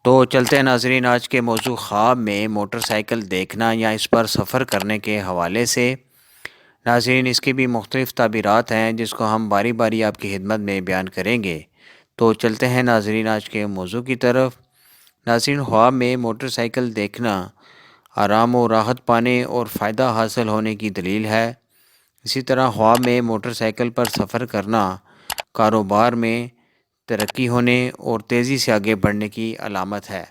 تو چلتے ہیں ناظرین آج کے موضوع خواب میں موٹر سائیکل دیکھنا یا اس پر سفر کرنے کے حوالے سے۔ ناظرین اس کی بھی مختلف تعبیرات ہیں جس کو ہم باری باری آپ کی خدمت میں بیان کریں گے۔ تو چلتے ہیں ناظرین آج کے موضوع کی طرف۔ ناظرین خواب میں موٹر سائیکل دیکھنا آرام و راحت پانے اور فائدہ حاصل ہونے کی دلیل ہے۔ اسی طرح خواب میں موٹر سائیکل پر سفر کرنا کاروبار میں ترقی ہونے اور تیزی سے آگے بڑھنے کی علامت ہے۔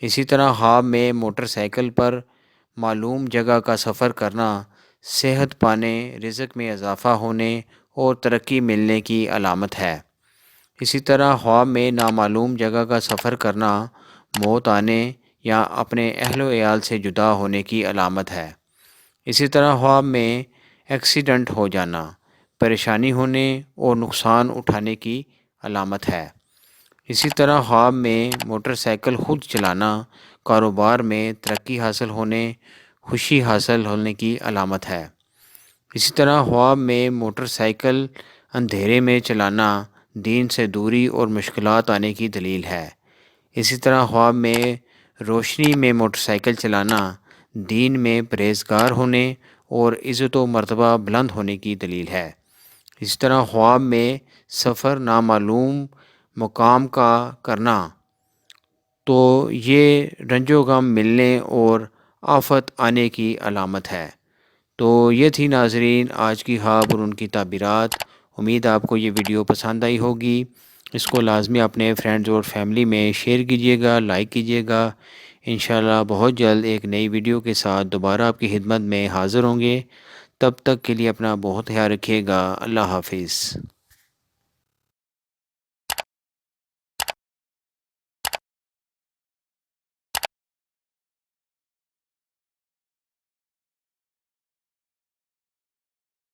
اسی طرح خواب میں موٹر سائیکل پر معلوم جگہ کا سفر کرنا صحت پانے، رزق میں اضافہ ہونے اور ترقی ملنے کی علامت ہے۔ اسی طرح خواب میں نامعلوم جگہ کا سفر کرنا موت آنے یا اپنے اہل و عیال سے جدا ہونے کی علامت ہے۔ اسی طرح خواب میں ایکسیڈنٹ ہو جانا پریشانی ہونے اور نقصان اٹھانے کی علامت ہے۔ اسی طرح خواب میں موٹر سائیکل خود چلانا کاروبار میں ترقی حاصل ہونے، خوشی حاصل ہونے کی علامت ہے۔ اسی طرح خواب میں موٹر سائیکل اندھیرے میں چلانا دین سے دوری اور مشکلات آنے کی دلیل ہے۔ اسی طرح خواب میں روشنی میں موٹر سائیکل چلانا دین میں پرہیزگار ہونے اور عزت و مرتبہ بلند ہونے کی دلیل ہے۔ اسی طرح خواب میں سفر نامعلوم مقام کا کرنا تو یہ رنج و غم ملنے اور آفت آنے کی علامت ہے۔ تو یہ تھی ناظرین آج کی خواب اور ان کی تعبیرات۔ امید آپ کو یہ ویڈیو پسند آئی ہوگی۔ اس کو لازمی اپنے فرینڈز اور فیملی میں شیئر کیجیے گا، لائک کیجیے گا۔ انشاءاللہ بہت جلد ایک نئی ویڈیو کے ساتھ دوبارہ آپ کی خدمت میں حاضر ہوں گے۔ تب تک کے لیے اپنا بہت خیال رکھیے گا۔ اللہ حافظ۔